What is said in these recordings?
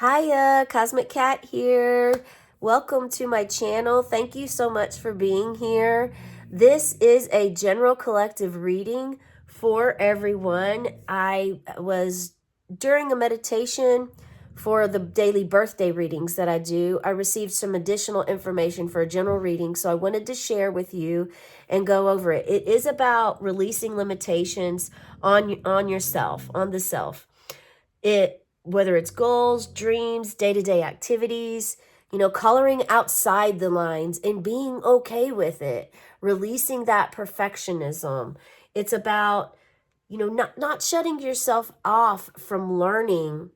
Hiya, Cosmic Cat here. Welcome to my channel. Thank you so much for being here. This is a general collective reading for everyone. I was during a meditation for the daily birthday readings that I do. I received some additional information for a general reading, so I wanted to share with you and go over it. It is about releasing limitations on yourself, on the self. Whether it's goals, dreams, day-to-day activities, coloring outside the lines and being okay with it, releasing that perfectionism. It's about, not shutting yourself off from learning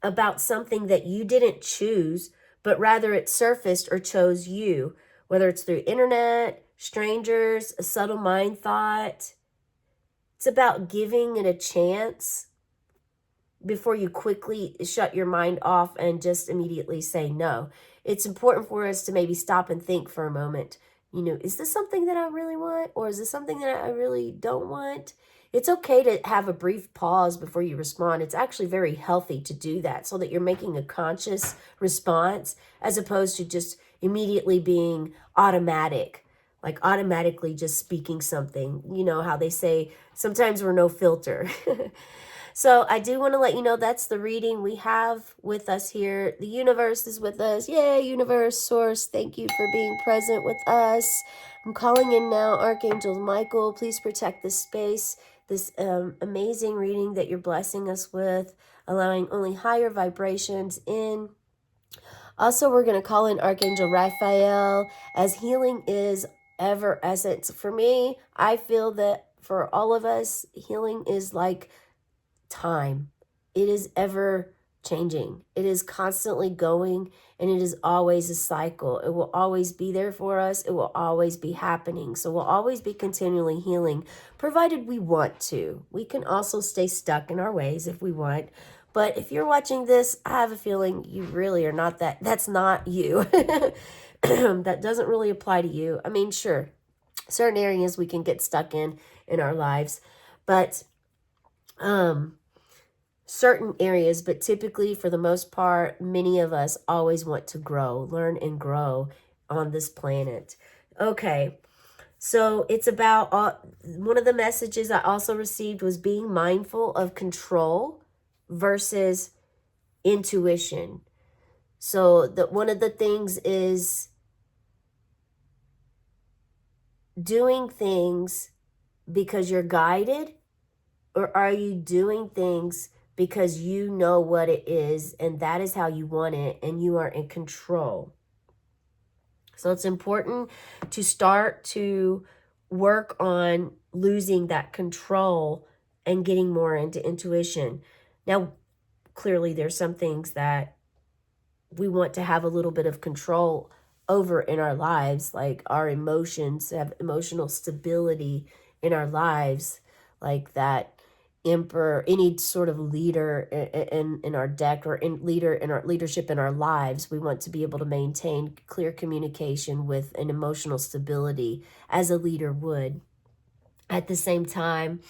about something that you didn't choose, but rather it surfaced or chose you, whether it's through internet, strangers, a subtle mind thought. It's about giving it a chance before you quickly shut your mind off and just immediately say no. It's important for us to maybe stop and think for a moment. Is this something that I really want? Or is this something that I really don't want? It's okay to have a brief pause before you respond. It's actually very healthy to do that so that you're making a conscious response as opposed to just immediately being automatic, like automatically just speaking something. You know how they say sometimes we're no filter. So I do want to let you know that's the reading we have with us here. The universe is with us. Yay, universe, source, thank you for being present with us. I'm calling in now Archangel Michael. Please protect this space, this amazing reading that you're blessing us with, allowing only higher vibrations in. Also, we're going to call in Archangel Raphael, as healing is ever essence. For me, I feel that for all of us, healing is like time. It is ever changing. It is constantly going, and it is always a cycle. It will always be there for us. It will always be happening. So we'll always be continually healing, provided we want to. We can also stay stuck in our ways if we want. But if you're watching this, I have a feeling you really are not that. That's not you. That doesn't really apply to you. I mean, sure, certain areas we can get stuck in our lives, but certain areas, but typically for the most part, many of us always want to grow, learn and grow on this planet. Okay, so it's about, one of the messages I also received was being mindful of control versus intuition. So one of the things is doing things because you're guided, or are you doing things because you know what it is and that is how you want it and you are in control? So it's important to start to work on losing that control and getting more into intuition. Now, clearly there's some things that we want to have a little bit of control over in our lives, like our emotions, have emotional stability in our lives, like that emperor, any sort of leader in our deck, or leader in our leadership in our lives. We want to be able to maintain clear communication with an emotional stability as a leader would. At the same time,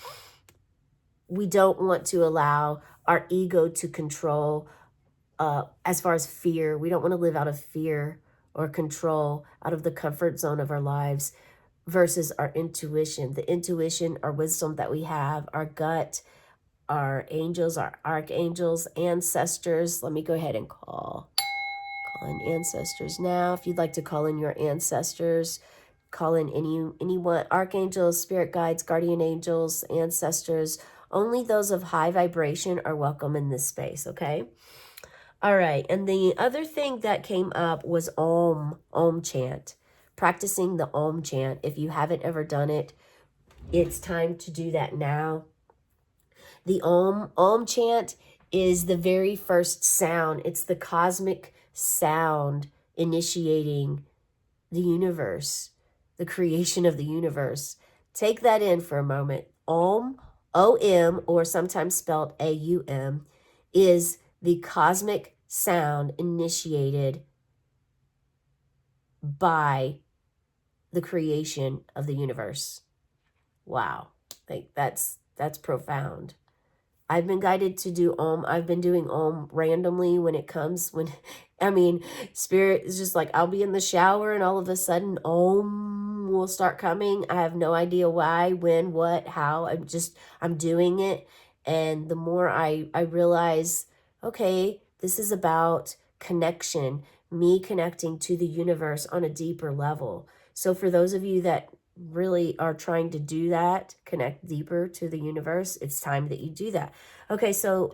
we don't want to allow our ego to control. As far as fear, we don't want to live out of fear or control, out of the comfort zone of our lives, versus our intuition. The intuition, our wisdom that we have, our gut, our angels, our archangels, ancestors. Let me go ahead and call in ancestors now. If you'd like to call in your ancestors, call in anyone, archangels, spirit guides, guardian angels, ancestors. Only those of high vibration are welcome in this space, okay? All right, and the other thing that came up was Om chant. Practicing the Om chant. If you haven't ever done it, it's time to do that now. The Om chant is the very first sound. It's the cosmic sound initiating the universe, the creation of the universe. Take that in for a moment. Om, O-M, or sometimes spelled A-U-M, is the cosmic sound initiated by the creation of the universe. Wow, like that's profound. I've been guided to do Om. I've been doing Om randomly when it comes, I mean, Spirit is just like, I'll be in the shower and all of a sudden Om will start coming. I have no idea why, when, what, how. I'm doing it. And the more I realize, okay, this is about connection, me connecting to the universe on a deeper level. So for those of you that really are trying to do that, connect deeper to the universe, it's time that you do that. Okay, so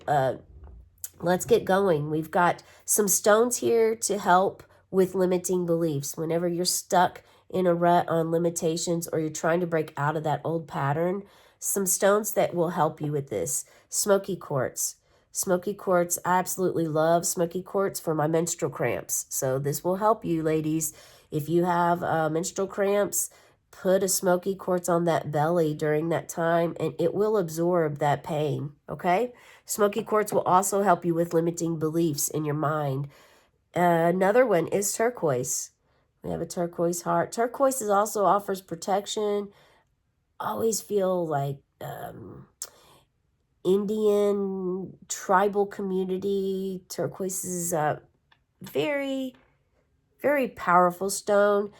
let's get going. We've got some stones here to help with limiting beliefs. Whenever you're stuck in a rut on limitations or you're trying to break out of that old pattern, some stones that will help you with this. Smoky quartz. Smoky quartz, I absolutely love smoky quartz for my menstrual cramps. So this will help you, ladies. If you have menstrual cramps, put a smoky quartz on that belly during that time and it will absorb that pain, okay? Smoky quartz will also help you with limiting beliefs in your mind. Another one is turquoise. We have a turquoise heart. Turquoise is also offers protection. Always feel like Indian tribal community. Turquoise is a very, very powerful stone,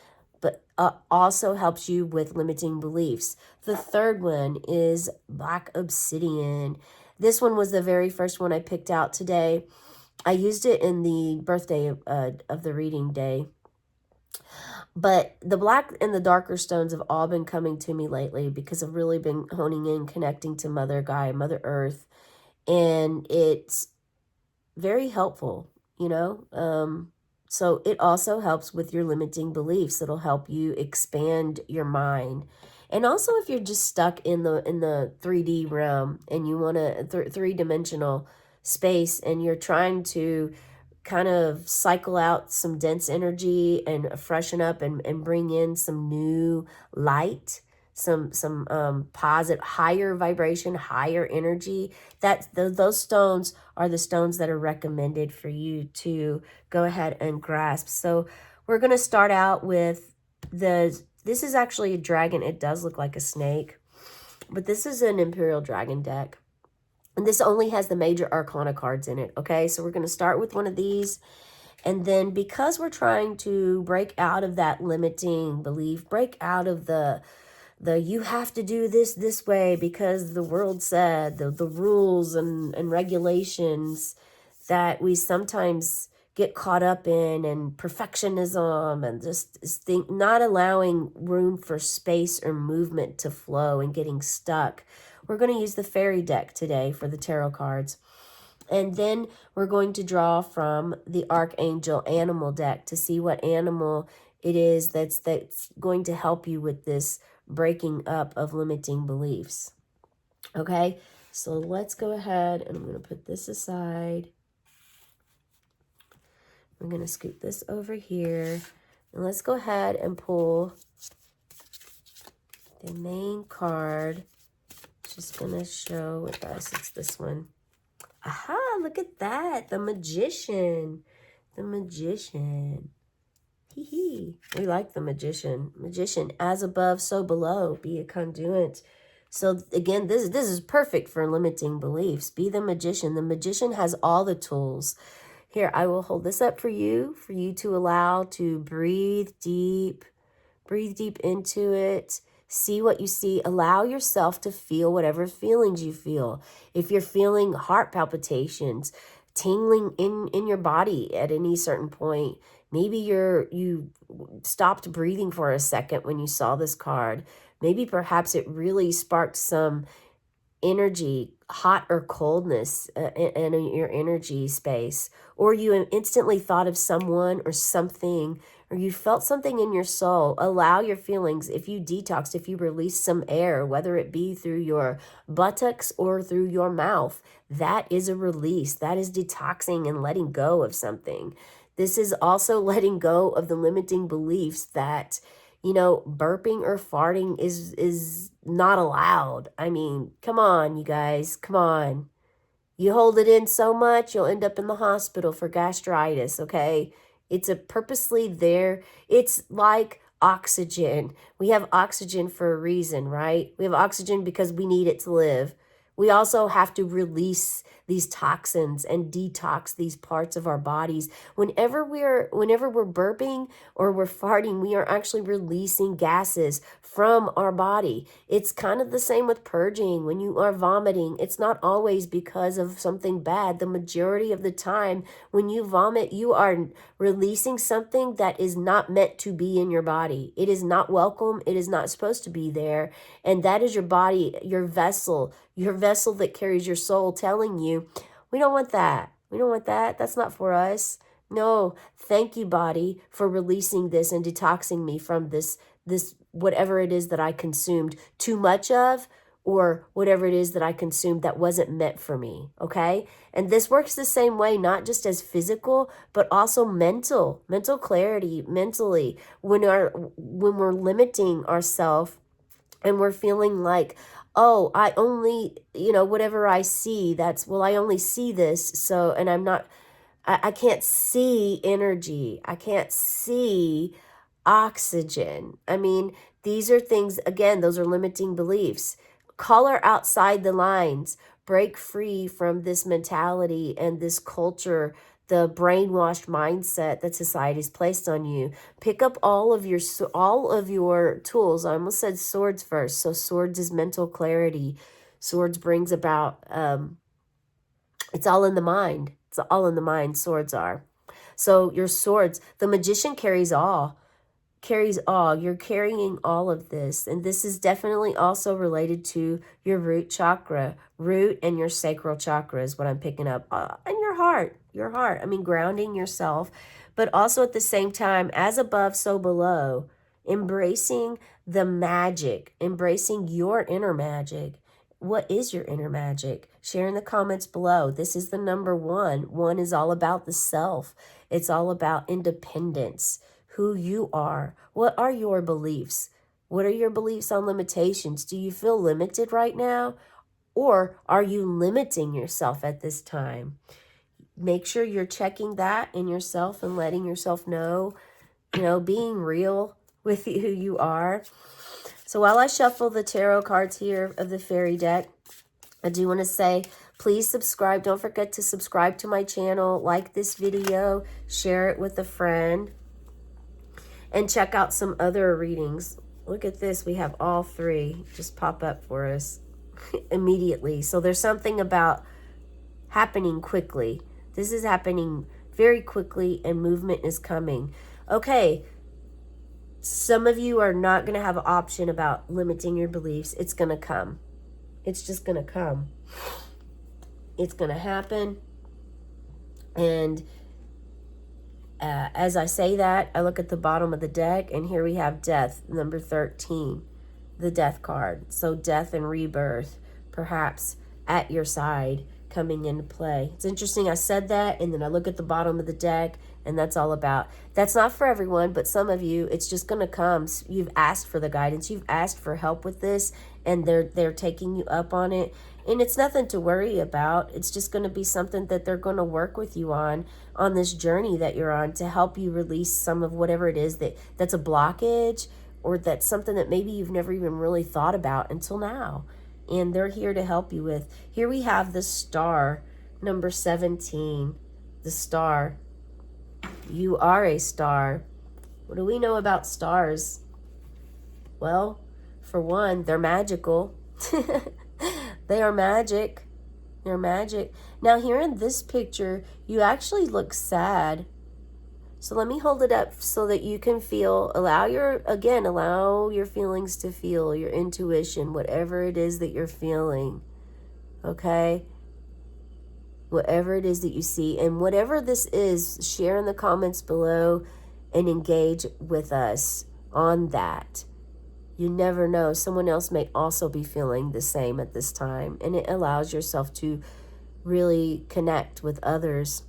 but also helps you with limiting beliefs. The third one is black obsidian. This one was the very first one I picked out today. I used it in the birthday of the reading day. But the black and the darker stones have all been coming to me lately because I've really been honing in, connecting to Mother Gaia, Mother Earth. And it's very helpful, you know. So it also helps with your limiting beliefs. It'll help you expand your mind. And also if you're just stuck in the 3D realm and you want a three-dimensional space and you're trying to kind of cycle out some dense energy and freshen up and bring in some new light, some positive, higher vibration, higher energy, those stones are the stones that are recommended for you to go ahead and grasp. So we're going to start out with this is actually a dragon. It does look like a snake, but this is an Imperial Dragon deck. And this only has the major arcana cards in it, okay? So we're going to start with one of these. And then because we're trying to break out of that limiting belief, break out of the you have to do this way because the world said, the rules and regulations that we sometimes get caught up in, and perfectionism, and just think not allowing room for space or movement to flow and getting stuck. We're going to use the fairy deck today for the tarot cards. And then we're going to draw from the Archangel Animal deck to see what animal it is that's going to help you with this breaking up of limiting beliefs. Okay, so let's go ahead and I'm going to put this aside. I'm going to scoot this over here. And let's go ahead and pull the main card. Just going to show with us, it's this one. Aha, look at that. The Magician. The Magician. Hee hee. We like the Magician. Magician, as above, so below. Be a conduit. So again, this is perfect for limiting beliefs. Be the Magician. The Magician has all the tools. Here, I will hold this up for you to allow to breathe deep. Breathe deep into it. See what you see. Allow yourself to feel whatever feelings you feel. If you're feeling heart palpitations, tingling in your body at any certain point, maybe you stopped breathing for a second when you saw this card. Maybe perhaps it really sparked some energy, hot or coldness in your energy space, or you instantly thought of someone or something, or you felt something in your soul. Allow your feelings. If you detoxed, if you release some air, whether it be through your buttocks or through your mouth, that is a release. That is detoxing and letting go of something. This is also letting go of the limiting beliefs that, you know, burping or farting is not allowed. I mean, come on, you guys, come on. You hold it in so much, you'll end up in the hospital for gastritis, okay? It's a purposely there. It's like oxygen. We have oxygen for a reason, right? We have oxygen because we need it to live. We also have to release these toxins and detox these parts of our bodies. Whenever we're burping or we're farting, we are actually releasing gases from our body. It's kind of the same with purging. When you are vomiting, it's not always because of something bad. The majority of the time when you vomit, you are releasing something that is not meant to be in your body. It is not welcome. It is not supposed to be there. And that is your body, your vessel that carries your soul telling you, we don't want that. We don't want that. That's not for us. No, thank you, body, for releasing this and detoxing me from this whatever it is that I consumed too much of, or whatever it is that I consumed that wasn't meant for me, okay? And this works the same way, not just as physical, but also mental clarity, mentally. When we're limiting ourselves and we're feeling like, oh, I only, whatever I see, I only see this, so, and I can't see energy. I can't see oxygen. I mean, these are things, again, those are limiting beliefs. Color outside the lines. Break free from this mentality and this culture, the brainwashed mindset that society's placed on you. Pick up all of your tools. I almost said swords first. So swords is mental clarity. Swords brings about, it's all in the mind. It's all in the mind, swords are. So your swords, the magician carries all. You're carrying all of this. And this is definitely also related to your root chakra. Root and your sacral chakra is what I'm picking up. And your heart. I mean, grounding yourself. But also at the same time, as above, so below. Embracing the magic. Embracing your inner magic. What is your inner magic? Share in the comments below. This is the number one. One is all about the self. It's all about independence. Who you are. What are your beliefs? What are your beliefs on limitations? Do you feel limited right now? Or are you limiting yourself at this time? Make sure you're checking that in yourself and letting yourself know, being real with who you are. So while I shuffle the tarot cards here of the fairy deck, I do want to say, please subscribe. Don't forget to subscribe to my channel, like this video, share it with a friend. And check out some other readings. Look at this. We have all three just pop up for us immediately. So there's something about happening quickly. This is happening very quickly and movement is coming. Okay. Some of you are not going to have an option about limiting your beliefs. It's going to come. It's just going to come. It's going to happen. And as I say that, I look at the bottom of the deck, and here we have death, number 13, the death card. So death and rebirth, perhaps at your side, coming into play. It's interesting, I said that, and then I look at the bottom of the deck, and that's all about. That's not for everyone, but some of you, it's just going to come. You've asked for the guidance. You've asked for help with this, and they're taking you up on it. And it's nothing to worry about. It's just going to be something that they're going to work with you on this journey that you're on to help you release some of whatever it is that's a blockage, or that's something that maybe you've never even really thought about until now. And they're here to help you with. Here we have the star, number 17, the star. You are a star. What do we know about stars? Well, for one, they're magical. They are magic. They're magic. Now here in this picture, you actually look sad. So let me hold it up so that you can feel, allow your feelings to feel, your intuition, whatever it is that you're feeling. Okay? Whatever it is that you see. And whatever this is, share in the comments below and engage with us on that. You never know. Someone else may also be feeling the same at this time. And it allows yourself to really connect with others.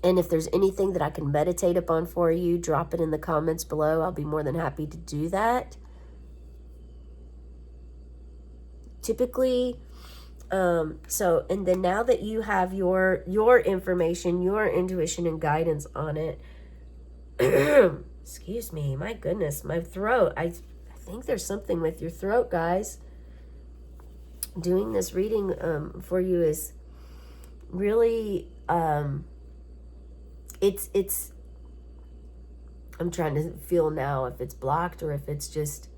And if there's anything that I can meditate upon for you, drop it in the comments below. I'll be more than happy to do that. Typically, and then now that you have your information, your intuition and guidance on it, excuse me, my goodness, my throat, I think there's something with your throat, guys. doing this reading for you is really, it's, I'm trying to feel now if it's blocked or if it's just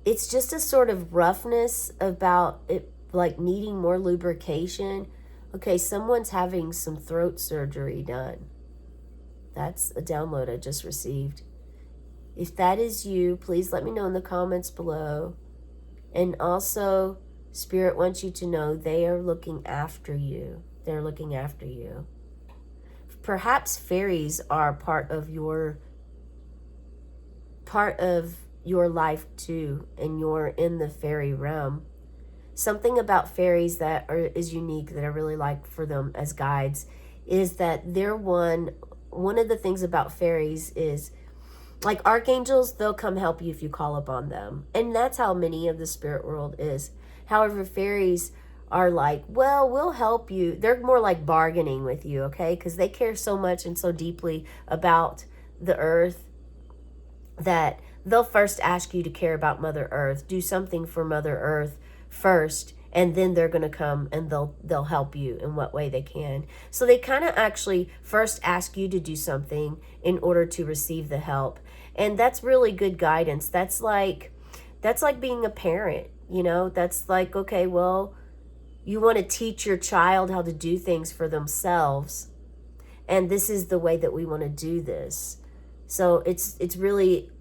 a sort of roughness about it, like needing more lubrication. Okay, someone's having some throat surgery done. That's a download I just received. If that is you, please let me know in the comments below. And also, Spirit wants you to know they are looking after you. They're looking after you. Perhaps fairies are part of your life too, and you're in the fairy realm. Something about fairies that is unique that I really like for them as guides is that they're one of the things about fairies is, like archangels, they'll come help you if you call upon them. And that's how many of the spirit world is. However, fairies are like, well, we'll help you. They're more like bargaining with you, okay? Because they care so much and so deeply about the earth that they'll first ask you to care about Mother Earth, do something for Mother Earth first, and then they're going to come and they'll help you in what way they can. So they kind of actually first ask you to do something in order to receive the help. And that's really good guidance. That's like being a parent, you know? That's like, okay, well, you want to teach your child how to do things for themselves. And this is the way that we want to do this. So it's really,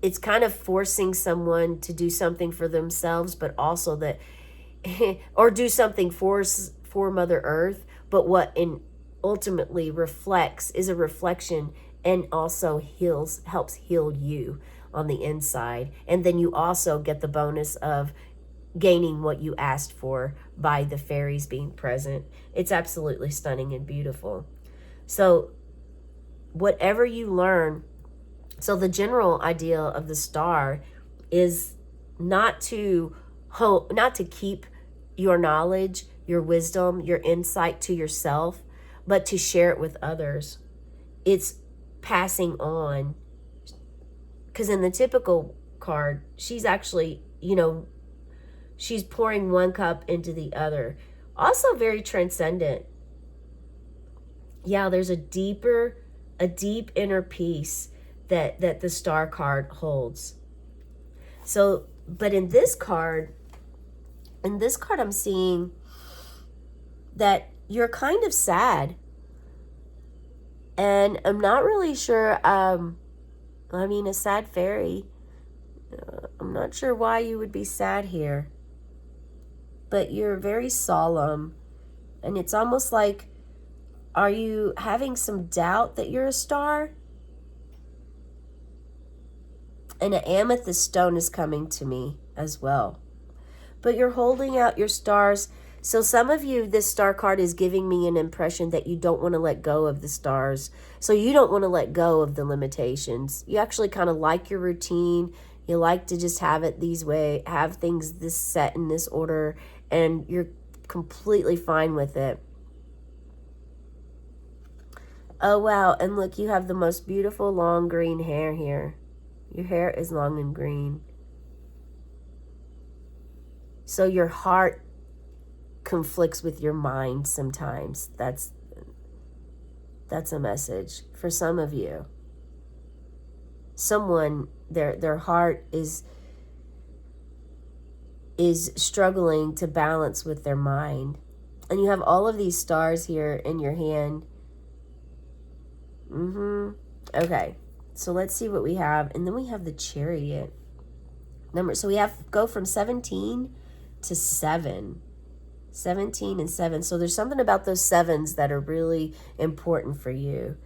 it's kind of forcing someone to do something for themselves, but also that, or do something for Mother Earth, but what ultimately reflects is a reflection and also helps heal you on the inside. And then you also get the bonus of gaining what you asked for by the fairies being present. It's absolutely stunning and beautiful. So whatever you learn, so the general idea of the star is not to keep your knowledge, your wisdom, your insight to yourself, but to share it with others. It's passing on. Because in the typical card, she's actually, she's pouring one cup into the other. Also very transcendent. Yeah, there's a deep inner peace that the star card holds. So, but in this card I'm seeing that you're kind of sad. And I'm not really sure, a sad fairy. I'm not sure why you would be sad here. But you're very solemn. And it's almost like, are you having some doubt that you're a star? And an amethyst stone is coming to me as well. But you're holding out your stars. So some of you, this star card is giving me an impression that you don't want to let go of the stars. So you don't want to let go of the limitations. You actually kind of like your routine. You like to just have it have things this set in this order, and you're completely fine with it. Oh, wow. And look, you have the most beautiful long green hair here. Your hair is long and green. So your heart conflicts with your mind sometimes. That's a message for some of you. Someone, their heart is struggling to balance with their mind. And you have all of these stars here in your hand. Okay. So let's see what we have. And then we have the Chariot number. So we go from 17 to 7. 17 and 7. So there's something about those sevens that are really important for you.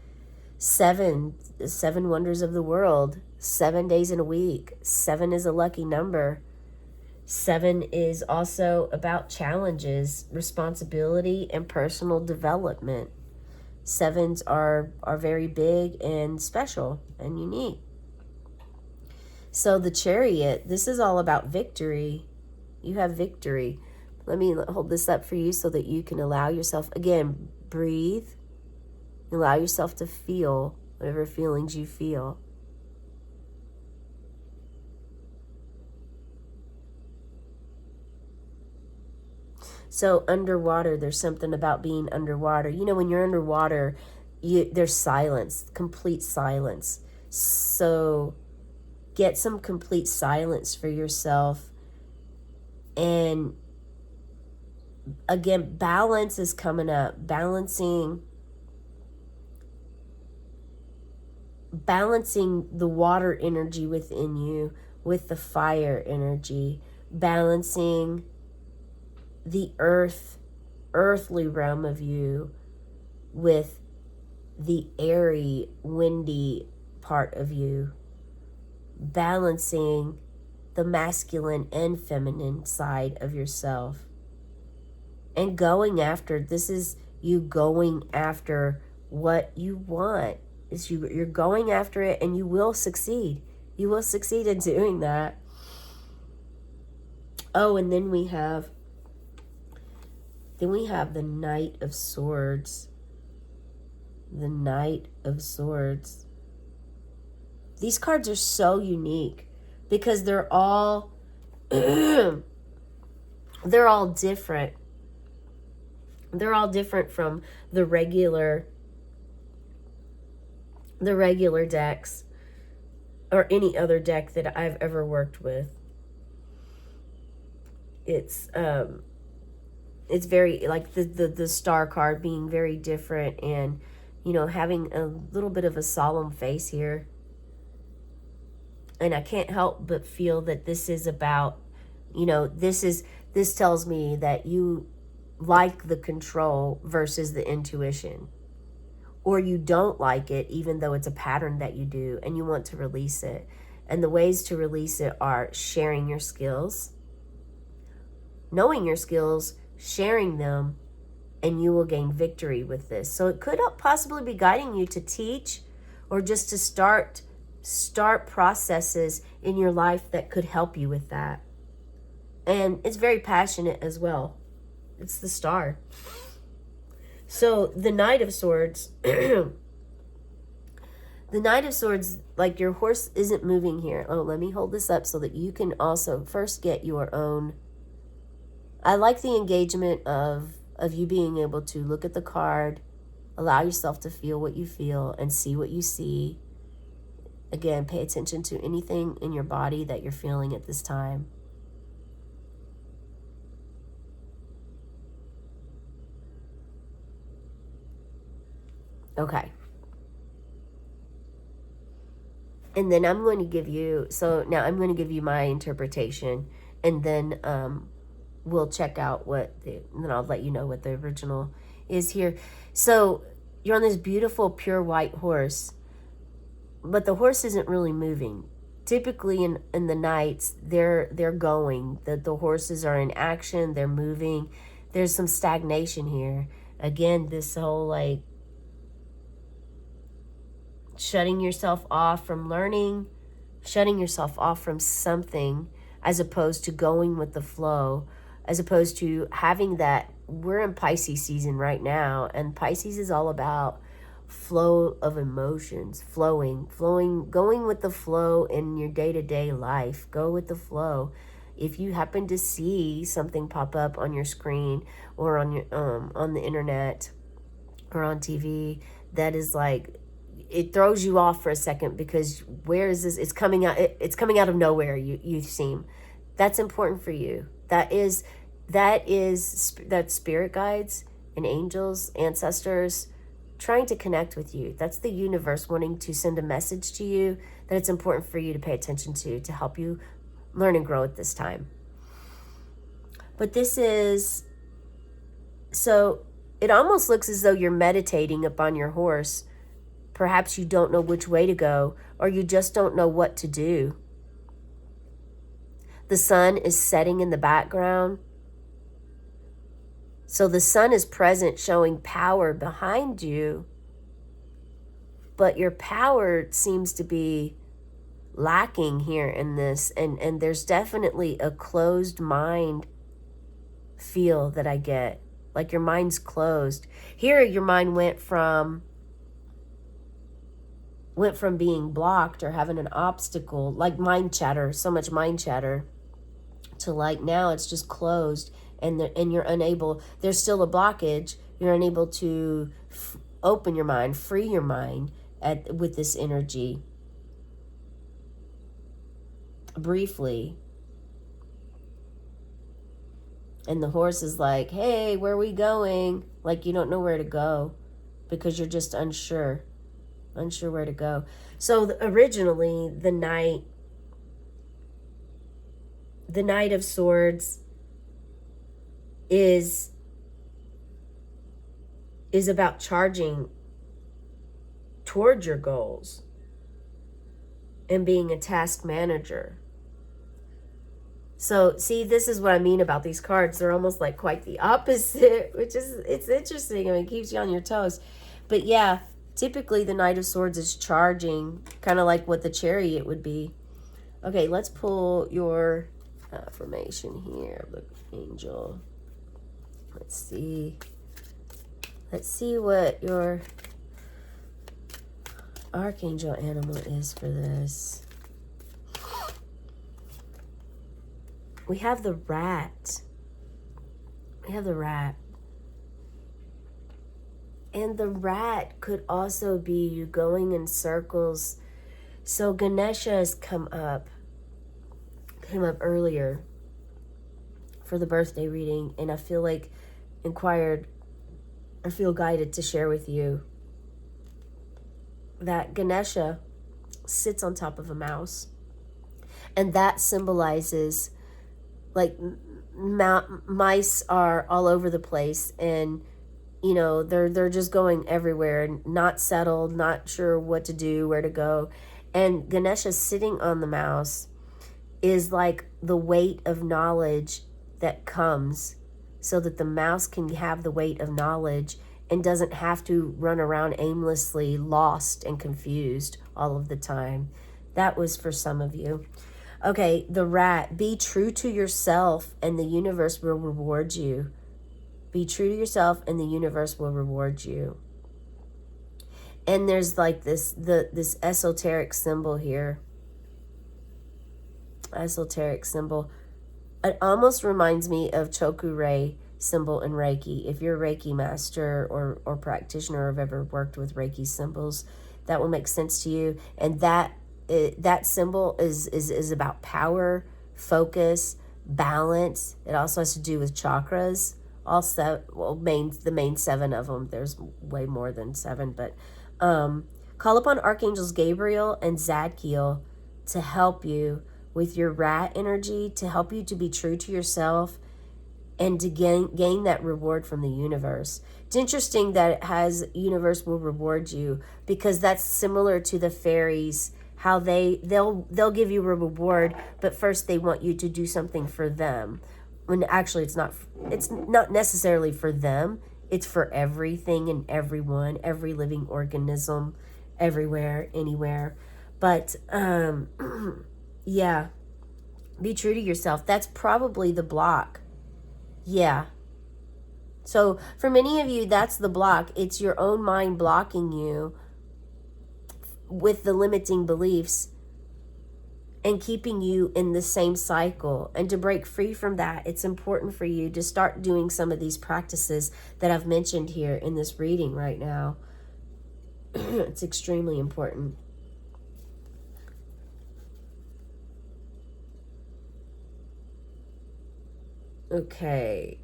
7 wonders of the world. 7 days in a week. 7 is a lucky number. 7 is also about challenges, responsibility, and personal development. 7s are very big and special and unique. So the Chariot, this is all about victory. You have victory. Let me hold this up for you so that you can allow yourself, again, breathe. Allow yourself to feel whatever feelings you feel. So underwater, there's something about being underwater. You know, when you're underwater, there's silence, complete silence. So get some complete silence for yourself. And again, balance is coming up. Balancing the water energy within you with the fire energy. Balancing the earthly realm of you with the airy, windy part of you. Balancing the masculine and feminine side of yourself. And going after, this is you going after what you want. You're going after it, and you will succeed. You will succeed in doing that. Oh, and then we have the Knight of Swords. The Knight of Swords. These cards are so unique because they're all they're all different. They're all different from the regular decks or any other deck that I've ever worked with. It's very like the star card being very different, and you know, having a little bit of a solemn face here. And I can't help but feel that this is about, you know, this tells me that you like the control versus the intuition, or you don't like it even though it's a pattern that you do and you want to release it. And the ways to release it are sharing your skills, knowing your skills, sharing them, and you will gain victory with this. So it could possibly be guiding you to teach, or just to start processes in your life that could help you with that. And it's very passionate as well. It's the Star. So the Knight of Swords, the Knight of Swords, like your horse isn't moving here. Oh, let me hold this up so that you can also first get your own. I like the engagement of you being able to look at the card, allow yourself to feel what you feel and see what you see. Again, pay attention to anything in your body that you're feeling at this time. Okay. And then I'm going to give you, so now I'm going to give you my interpretation, and then we'll check out and then I'll let you know what the original is here. So you're on this beautiful pure white horse, but the horse isn't really moving. Typically in the nights, they're going. The horses are in action, they're moving. There's some stagnation here. Again, this whole like shutting yourself off from learning, shutting yourself off from something, as opposed to going with the flow, as opposed to having that. We're in Pisces season right now, and Pisces is all about flow of emotions, flowing, going with the flow in your day-to-day life. Go with the flow. If you happen to see something pop up on your screen or on your on the internet or on TV that is like, it throws you off for a second, because where is this? It's coming out. It's coming out of nowhere. You seem. That's important for you. That is spirit guides and angels, ancestors, trying to connect with you. That's the universe wanting to send a message to you that it's important for you to pay attention to help you learn and grow at this time. But this is, so it almost looks as though you're meditating upon your horse. Perhaps you don't know which way to go, or you just don't know what to do. The sun is setting in the background. So the sun is present, showing power behind you, but your power seems to be lacking here in this, and there's definitely a closed mind feel that I get, like your mind's closed. Here your mind went from being blocked or having an obstacle, like mind chatter, so much mind chatter, to like now it's just closed. and you're unable, there's still a blockage. You're unable to open your mind, free your mind with this energy. Briefly. And the horse is like, hey, where are we going? Like you don't know where to go because you're just unsure where to go. So originally the Knight of Swords is about charging towards your goals and being a task manager. So see, this is what I mean about these cards. They're almost like quite the opposite, which is, it's interesting. I mean, it keeps you on your toes. But yeah, typically the Knight of Swords is charging, kind of like what the Chariot would be. Okay, let's pull your affirmation here, the angel. Let's see what your archangel animal is for this. We have the rat. And the rat could also be you going in circles. So Ganesha has came up earlier for the birthday reading, and I feel guided to share with you that Ganesha sits on top of a mouse, and that symbolizes like mice are all over the place, and you know they're just going everywhere, not settled, not sure what to do, where to go. And Ganesha sitting on the mouse is like the weight of knowledge that comes, so that the mouse can have the weight of knowledge and doesn't have to run around aimlessly lost and confused all of the time. That was for some of you. Okay, the rat. Be true to yourself and the universe will reward you. Be true to yourself and the universe will reward you. And there's like this esoteric symbol here. Esoteric symbol. It almost reminds me of Chokurei symbol in Reiki. If you're a Reiki master or practitioner or have ever worked with Reiki symbols, that will make sense to you. And that symbol is about power, focus, balance. It also has to do with chakras. The main 7 of them. There's way more than 7, but call upon Archangels Gabriel and Zadkiel to help you with your rat energy, to help you to be true to yourself and to gain that reward from the universe. It's interesting that it has universe will reward you, because that's similar to the fairies, how they'll give you a reward, but first they want you to do something for them. When actually it's not necessarily for them, it's for everything and everyone, every living organism, everywhere, anywhere. But yeah, be true to yourself. That's probably the block. Yeah. So for many of you, that's the block. It's your own mind blocking you with the limiting beliefs and keeping you in the same cycle. And to break free from that, it's important for you to start doing some of these practices that I've mentioned here in this reading right now. It's extremely important. Okay.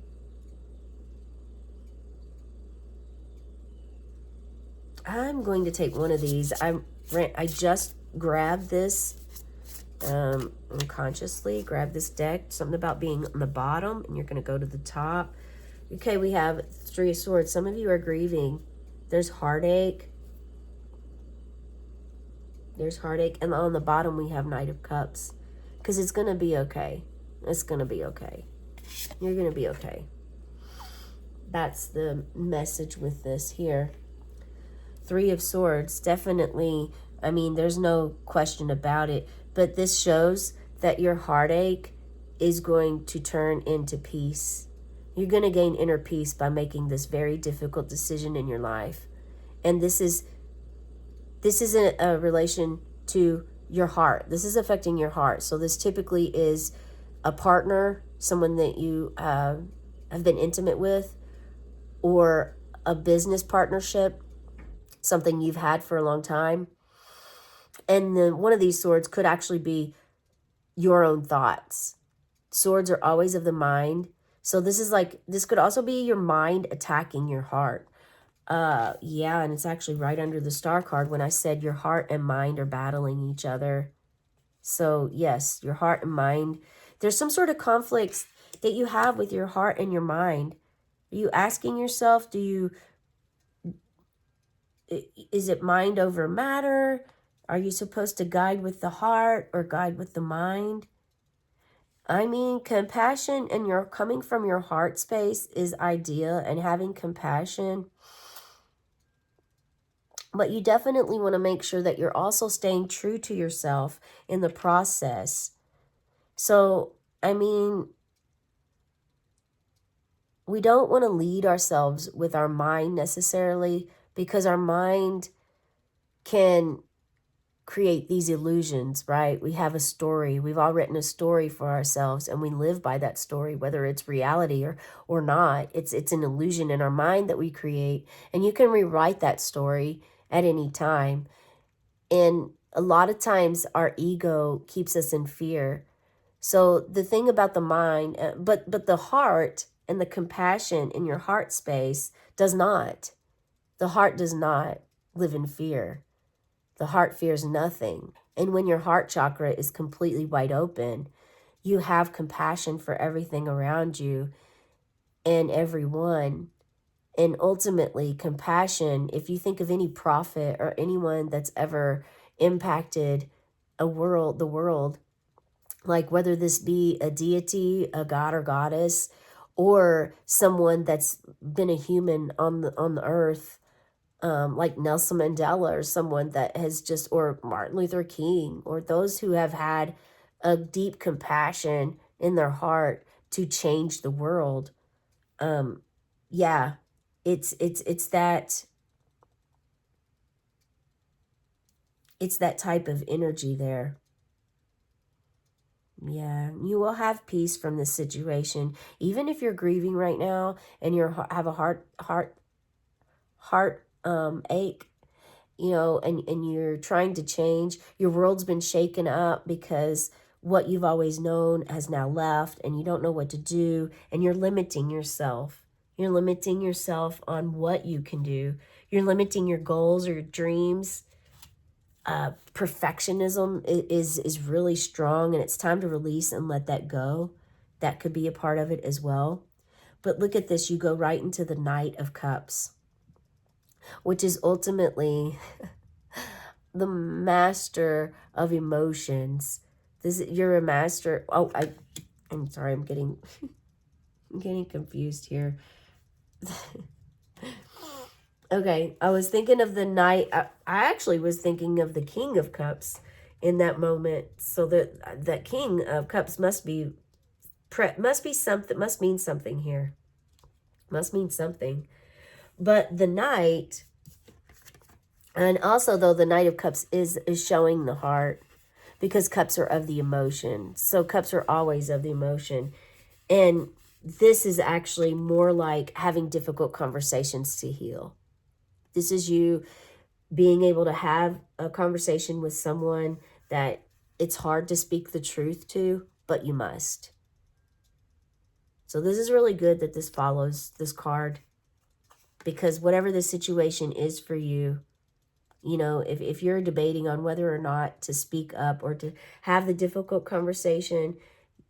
I'm going to take one of these. I just grabbed this unconsciously. Grab this deck. Something about being on the bottom, and you're going to go to the top. Okay, we have 3 of Swords. Some of you are grieving. There's heartache. And on the bottom we have Knight of Cups. Because it's going to be okay. It's going to be okay. You're going to be okay. That's the message with this here. 3 of Swords, definitely, I mean, there's no question about it. But this shows that your heartache is going to turn into peace. You're going to gain inner peace by making this very difficult decision in your life. And this isn't a relation to your heart. This is affecting your heart. So this typically is a partner, someone that you have been intimate with, or a business partnership, something you've had for a long time. And then one of these swords could actually be your own thoughts. Swords are always of the mind. So this could also be your mind attacking your heart. Yeah, and it's actually right under the star card when I said your heart and mind are battling each other. So yes, your heart and mind, there's some sort of conflicts that you have with your heart and your mind. Are you asking yourself, is it mind over matter? Are you supposed to guide with the heart or guide with the mind? I mean, compassion and you're coming from your heart space is ideal, and having compassion, but you definitely want to make sure that you're also staying true to yourself in the process. So, I mean, we don't want to lead ourselves with our mind necessarily, because our mind can create these illusions, right? We have a story. We've all written a story for ourselves, and we live by that story, whether it's reality or not. It's an illusion in our mind that we create, and you can rewrite that story at any time. And a lot of times our ego keeps us in fear. So the thing about the mind, but the heart and the compassion in your heart space does not. The heart does not live in fear. The heart fears nothing. And when your heart chakra is completely wide open, you have compassion for everything around you and everyone. And ultimately, compassion, if you think of any prophet or anyone that's ever impacted the world, like whether this be a deity, a god or goddess, or someone that's been a human on the earth, like Nelson Mandela, or someone that has just, or Martin Luther King, or those who have had a deep compassion in their heart to change the world. Yeah, it's that type of energy there. Yeah, you will have peace from this situation, even if you're grieving right now and have a heart ache, and you're trying to change. Your world's been shaken up because what you've always known has now left, and you don't know what to do, and you're limiting yourself. You're limiting yourself on what you can do. You're limiting your goals or your dreams. Perfectionism is really strong, and it's time to release and let that go. That could be a part of it as well. But look at this, you go right into the Knight of Cups, which is ultimately the master of emotions. You're a master. Oh, I'm sorry, I'm getting confused here. Okay, I was thinking of the Knight. I actually was thinking of the King of Cups in that moment. So that King of Cups must mean something here. Must mean something. But the Knight, and also though the Knight of Cups is showing the heart, because cups are of the emotion. So cups are always of the emotion. And this is actually more like having difficult conversations to heal. This is you being able to have a conversation with someone that it's hard to speak the truth to, but you must. So this is really good that this follows this card, because whatever the situation is for you, if you're debating on whether or not to speak up or to have the difficult conversation,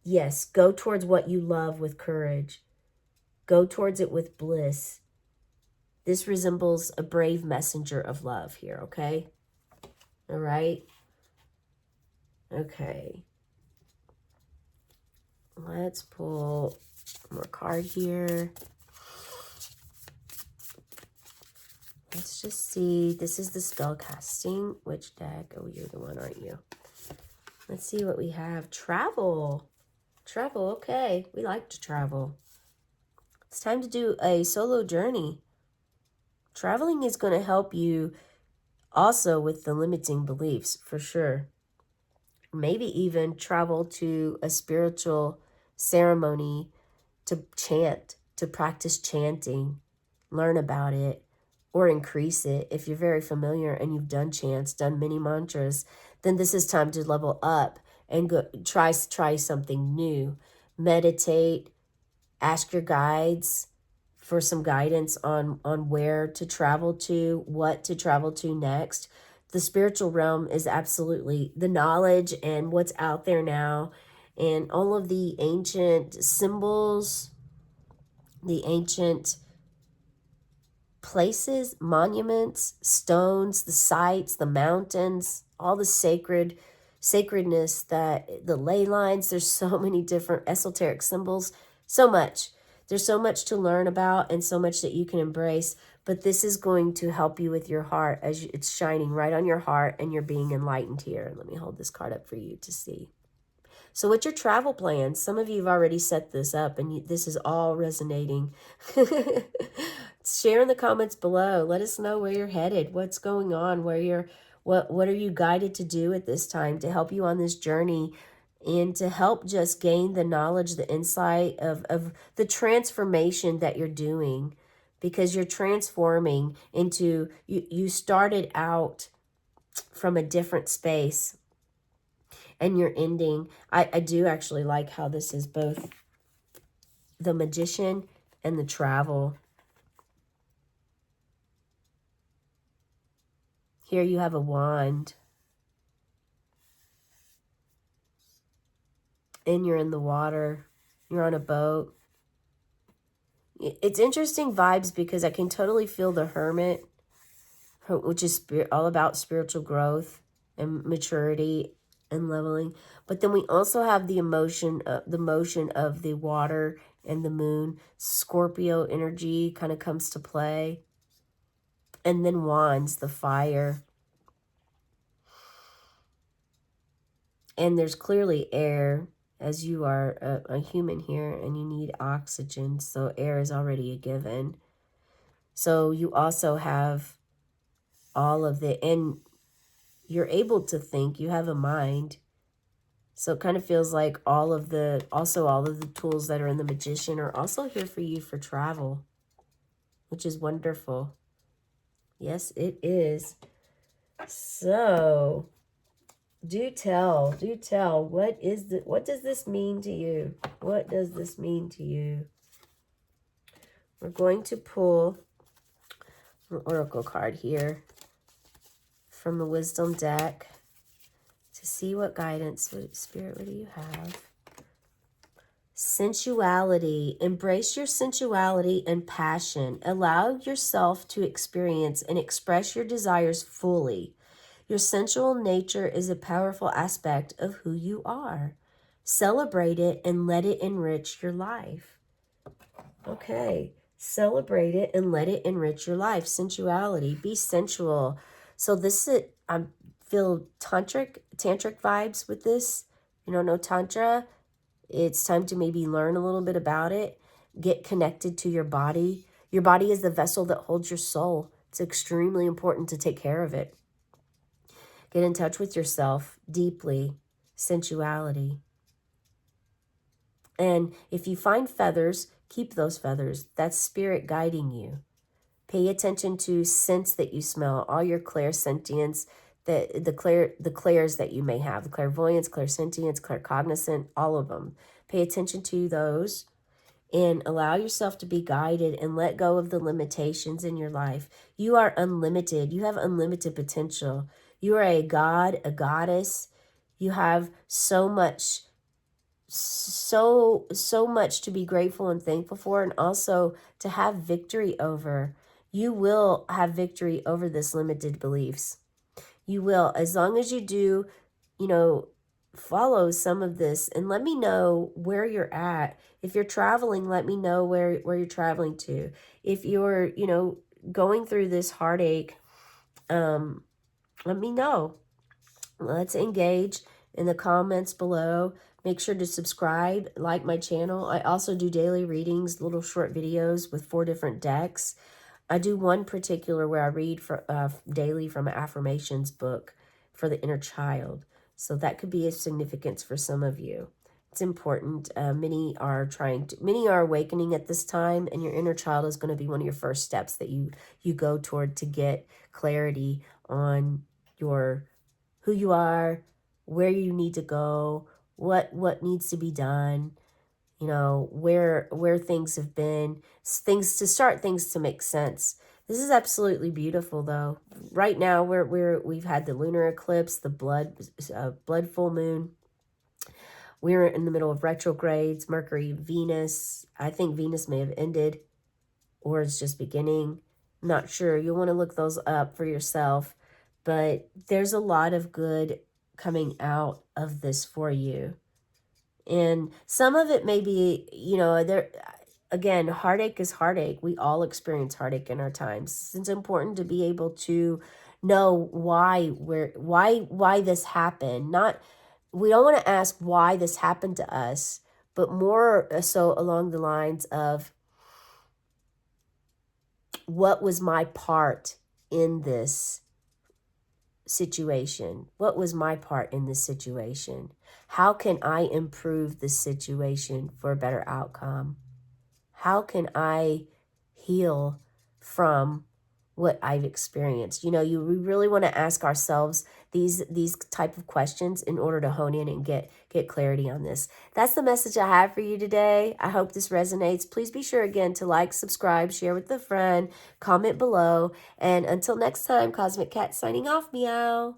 yes, go towards what you love with courage. Go towards it with bliss. This resembles a brave messenger of love here, okay? All right? Okay. Let's pull more card here. Let's just see. This is the spell casting. Which deck? Oh, you're the one, aren't you? Let's see what we have. Travel. Travel, okay. We like to travel. It's time to do a solo journey. Traveling is going to help you also with the limiting beliefs, for sure. Maybe even travel to a spiritual ceremony to chant to practice chanting, learn about it, or increase it. If you're very familiar and you've done chants, done many mantras, then this is time to level up and go try something new. Meditate, ask your guides for some guidance on where to travel to, what to travel to next. The spiritual realm is absolutely the knowledge and what's out there now, and all of the ancient symbols, the ancient places, monuments, stones, the sites, the mountains, all the sacredness, that the ley lines. There's so many different esoteric symbols, so much. There's so much to learn about and so much that you can embrace, but this is going to help you with your heart as it's shining right on your heart and you're being enlightened here. Let me hold this card up for you to see. So what's your travel plans? Some of you have already set this up and this is all resonating. Share in the comments below. Let us know where you're headed, what's going on, what are you guided to do at this time to help you on this journey and to help just gain the knowledge, the insight of the transformation that you're doing, because you're transforming into, you started out from a different space and you're ending. I do actually like how this is both the magician and the travel. Here you have a wand. And you're in the water. You're on a boat. It's interesting vibes because I can totally feel the hermit, which is all about spiritual growth and maturity and leveling. But then we also have the motion of the water and the moon. Scorpio energy kind of comes to play. And then wands, the fire. And there's clearly air, as you are a human here and you need oxygen. So air is already a given. So you also have all of the, and you're able to think, you have a mind. So it kind of feels like all of the tools that are in the magician are also here for you for travel, which is wonderful. Yes, it is. So do tell, what does this mean to you? What does this mean to you? We're going to pull an oracle card here from the wisdom deck to see what guidance, Spirit, what do you have? Sensuality. Embrace your sensuality and passion. Allow yourself to experience and express your desires fully. Your sensual nature is a powerful aspect of who you are. Celebrate it and let it enrich your life. Okay. Celebrate it and let it enrich your life. Sensuality. Be sensual. So this is, I feel tantric vibes with this. You don't know Tantra? It's time to maybe learn a little bit about it. Get connected to your body. Your body is the vessel that holds your soul. It's extremely important to take care of it. Get in touch with yourself deeply. Sensuality. And if you find feathers, keep those feathers. That's spirit guiding you. Pay attention to scents that you smell, all your clairsentience, the clairs that you may have, the clairvoyance, clairsentience, claircognizant, all of them. Pay attention to those and allow yourself to be guided and let go of the limitations in your life. You are unlimited. You have unlimited potential. You are a god, a goddess. You have so much to be grateful and thankful for, and also to have victory over. You will have victory over this limited beliefs. You will, as long as you do, follow some of this, and let me know where you're at. If you're traveling, let me know where you're traveling to. If you're, going through this heartache, let me know. Let's engage in the comments below. Make sure to subscribe, like my channel. I also do daily readings, little short videos with 4 different decks. I do one particular where I read daily from an affirmations book for the inner child. So that could be of significance for some of you. It's important. Many are awakening at this time, and your inner child is going to be one of your first steps that you go toward to get clarity on your who you are, where you need to go, what needs to be done, you know, where things have been, things to make sense. This is absolutely beautiful though. Right now we've had the lunar eclipse, the blood full moon. We're in the middle of retrogrades, Mercury, Venus. I think Venus may have ended or it's just beginning. I'm not sure. You'll want to look those up for yourself. But there's a lot of good coming out of this for you. And some of it may be, you know, there again, heartache is heartache. We all experience heartache in our times. It's important to be able to know why this happened. Not We don't want to ask why this happened to us, but more so along the lines of what was my part in this situation? What was my part in this situation? How can I improve the situation for a better outcome? How can I heal from what I've experienced? You know, we really want to ask ourselves these type of questions in order to hone in and get clarity on this. That's the message I have for you today. I hope this resonates. Please be sure again to like, subscribe, share with a friend, comment below. And until next time, Cosmic Cat signing off. Meow.